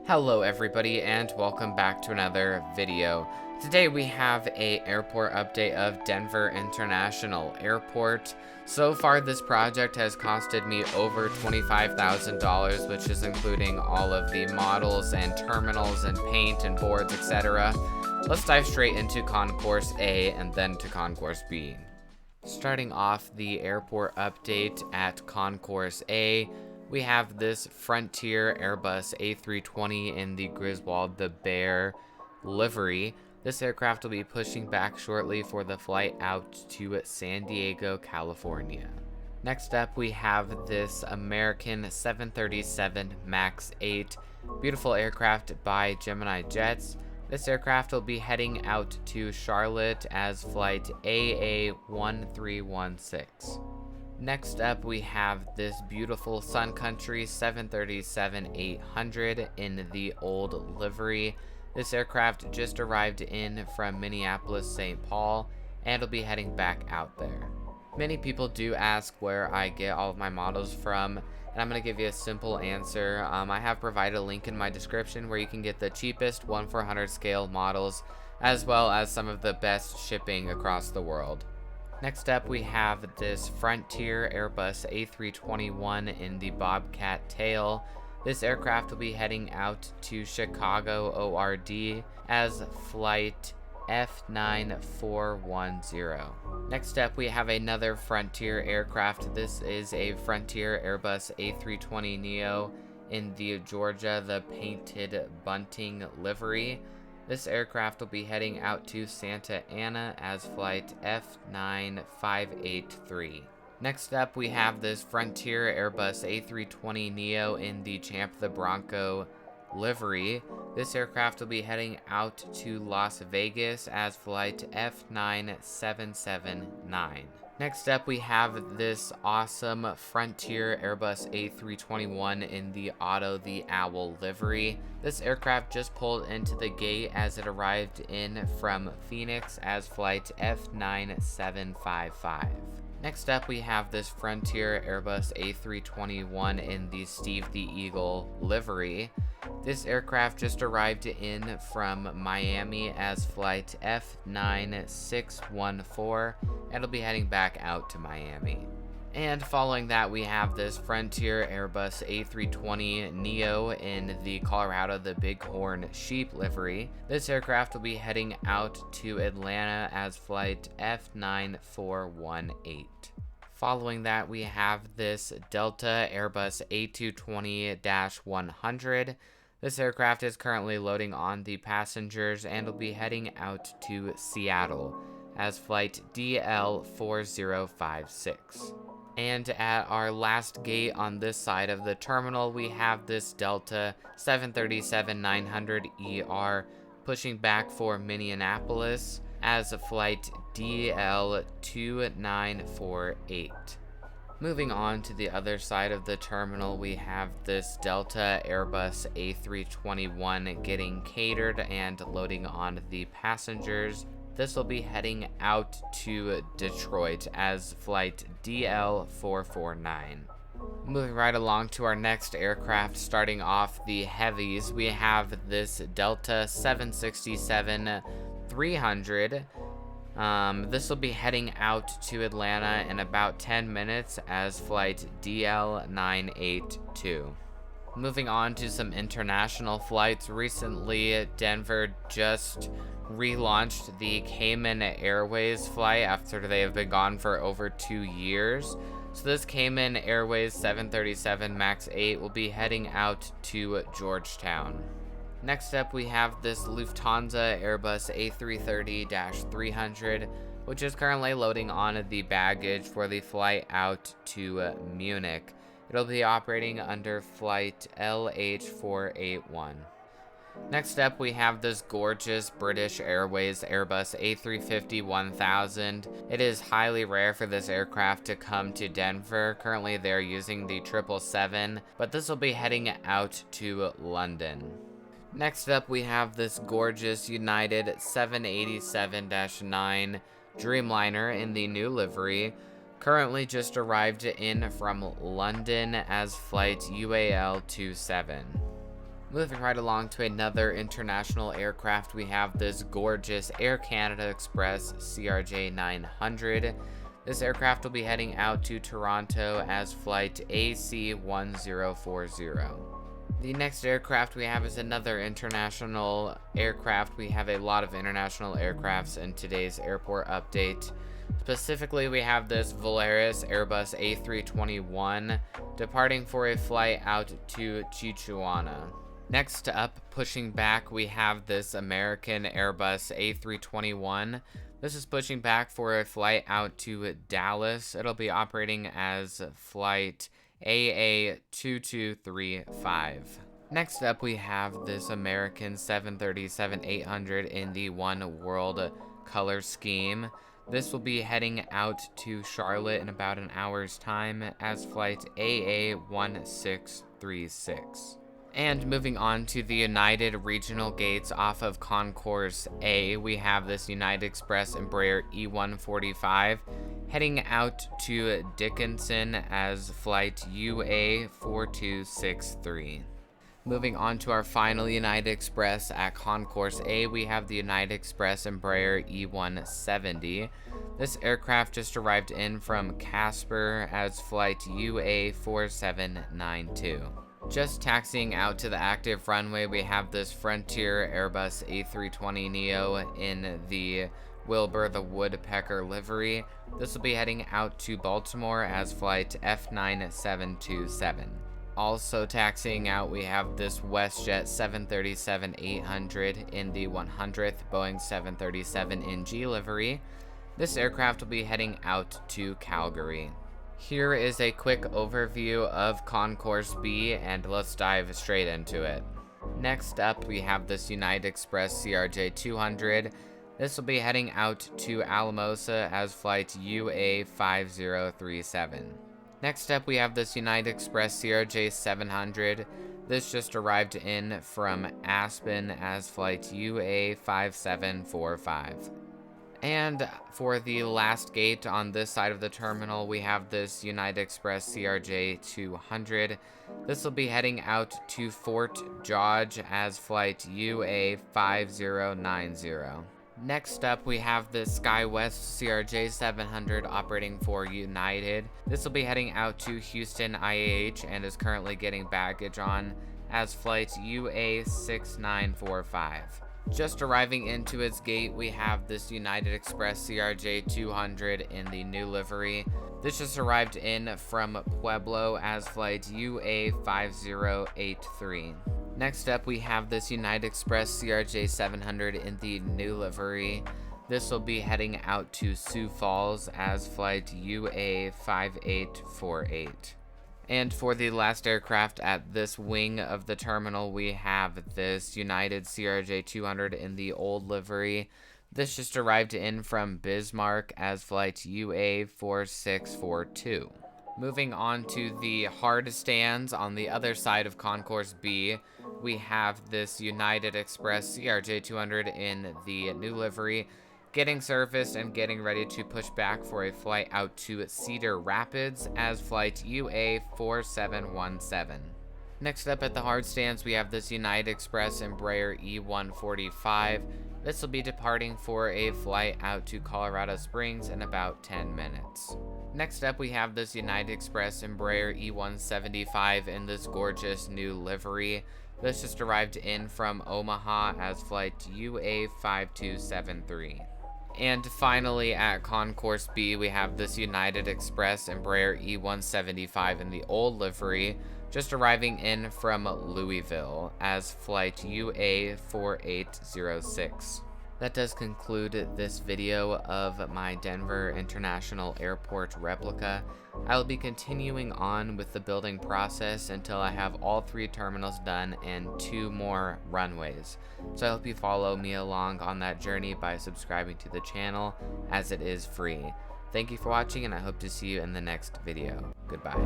Hello everybody and welcome back to another video. Today we have a airport update of Denver International Airport. So far this project has costed me over $25,000, which is including all of the models and terminals and paint and boards, etc. Let's dive straight into Concourse A and then to Concourse B. Starting off the airport update at Concourse A, we have this Frontier Airbus A320 in the Griswold the Bear livery. This aircraft will be pushing back shortly for the flight out to San Diego, California. Next up, we have this American 737 MAX 8, beautiful aircraft by Gemini Jets. This aircraft will be heading out to Charlotte as flight AA1316. Next up, we have this beautiful Sun Country 737-800 in the old livery. This aircraft just arrived in from Minneapolis, St. Paul, and will be heading back out there. Many people do ask where I get all of my models from, and I'm going to give you a simple answer. I have provided a link in my description where you can get the cheapest 1/400 scale models, as well as some of the best shipping across the world. Next up, we have this Frontier Airbus A321 in the Bobcat tail. This aircraft will be heading out to Chicago ORD as flight F9410. Next up, we have another Frontier aircraft. This is a Frontier Airbus A320neo in the Georgia the Painted Bunting livery. This aircraft will be heading out to Santa Ana as flight F9583. Next up, we have this Frontier Airbus A320neo in the Champ the Bronco livery. This aircraft will be heading out to Las Vegas as flight F9779. Next up, we have this awesome Frontier Airbus A321 in the Otto the Owl livery. This aircraft just pulled into the gate as it arrived in from Phoenix as flight F9755. Next up, we have this Frontier Airbus A321 in the Steve the Eagle livery. This aircraft just arrived in from Miami as flight F9614, and it'll be heading back out to Miami. And following that, we have this Frontier Airbus A320neo in the Colorado the Bighorn Sheep livery. This aircraft will be heading out to Atlanta as flight F9418. Following that, we have this Delta Airbus A220-100. This aircraft is currently loading on the passengers and will be heading out to Seattle as flight DL4056. And at our last gate on this side of the terminal, we have this Delta 737-900ER pushing back for Minneapolis as a flight DL2948. Moving on to the other side of the terminal, we have this Delta Airbus A321 getting catered and loading on the passengers. This will be heading out to Detroit as flight DL449. Moving right along to our next aircraft, starting off the heavies, we have this Delta 767-300. This will be heading out to Atlanta in about 10 minutes as flight DL982. Moving on to some international flights. Recently, Denver just relaunched the Cayman Airways flight after they have been gone for over 2 years. So this Cayman Airways 737 MAX 8 will be heading out to Georgetown. Next up, we have this Lufthansa Airbus A330-300, which is currently loading on the baggage for the flight out to Munich. It'll be operating under flight LH481. Next up, we have this gorgeous British Airways Airbus A350-1000. It is highly rare for this aircraft to come to Denver. Currently, they're using the 777, but this will be heading out to London. Next up, we have this gorgeous United 787-9 Dreamliner in the new livery. Currently just arrived in from London as flight UAL27. Moving right along to another international aircraft, we have this gorgeous Air Canada Express CRJ 900. This aircraft will be heading out to Toronto as flight AC1040. The next aircraft we have is another international aircraft. We have a lot of international aircrafts in today's airport update. Specifically, we have this Volaris Airbus A321 departing for a flight out to Chichuana. Next up, pushing back, we have this American Airbus A321. This is pushing back for a flight out to Dallas. It'll be operating as flight AA2235. Next up, we have this American 737-800 in the One World color scheme. This will be heading out to Charlotte in about an hour's time as flight AA1636. And moving on to the United regional gates off of Concourse A, we have this United Express Embraer E145 heading out to Dickinson as flight UA4263. Moving on to our final United Express at Concourse A, we have the United Express Embraer E170. This aircraft just arrived in from Casper as flight UA4792. Just taxiing out to the active runway, we have this Frontier Airbus A320neo in the Wilbur the Woodpecker livery. This will be heading out to Baltimore as flight F9727. Also taxiing out, we have this WestJet 737-800 in the 100th Boeing 737NG livery. This aircraft will be heading out to Calgary. Here is a quick overview of Concourse B, and let's dive straight into it. Next up, we have this United Express CRJ 200. This will be heading out to Alamosa as flight UA5037. Next up, we have this United Express CRJ 700. This just arrived in from Aspen as flight UA5745. And for the last gate on this side of the terminal, we have this United Express CRJ 200. This will be heading out to Fort Dodge as flight UA5090. Next up, we have the SkyWest CRJ 700 operating for United. This will be heading out to Houston IAH and is currently getting baggage on as flight UA6945. Just arriving into its gate, we have this United Express CRJ 200 in the new livery. This just arrived in from Pueblo as flight UA5083. Next up, we have this United Express CRJ 700 in the new livery. This will be heading out to Sioux Falls as flight UA5848. And for the last aircraft at this wing of the terminal, we have this United CRJ 200 in the old livery. This just arrived in from Bismarck as flight UA4642. Moving on to the hard stands on the other side of Concourse B, we have this United Express CRJ 200 in the new livery, getting serviced and getting ready to push back for a flight out to Cedar Rapids as flight UA4717. Next up at the hard stands, we have this United Express Embraer E145. This will be departing for a flight out to Colorado Springs in about 10 minutes. Next up, we have this United Express Embraer E175 in this gorgeous new livery. This just arrived in from Omaha as flight UA5273. And finally, at Concourse B, we have this United Express Embraer E175 in the old livery, just arriving in from Louisville as flight UA4806. That does conclude this video of my Denver International Airport replica. I will be continuing on with the building process until I have all 3 terminals done and 2 more runways. So I hope you follow me along on that journey by subscribing to the channel, as it is free. Thank you for watching, and I hope to see you in the next video. Goodbye.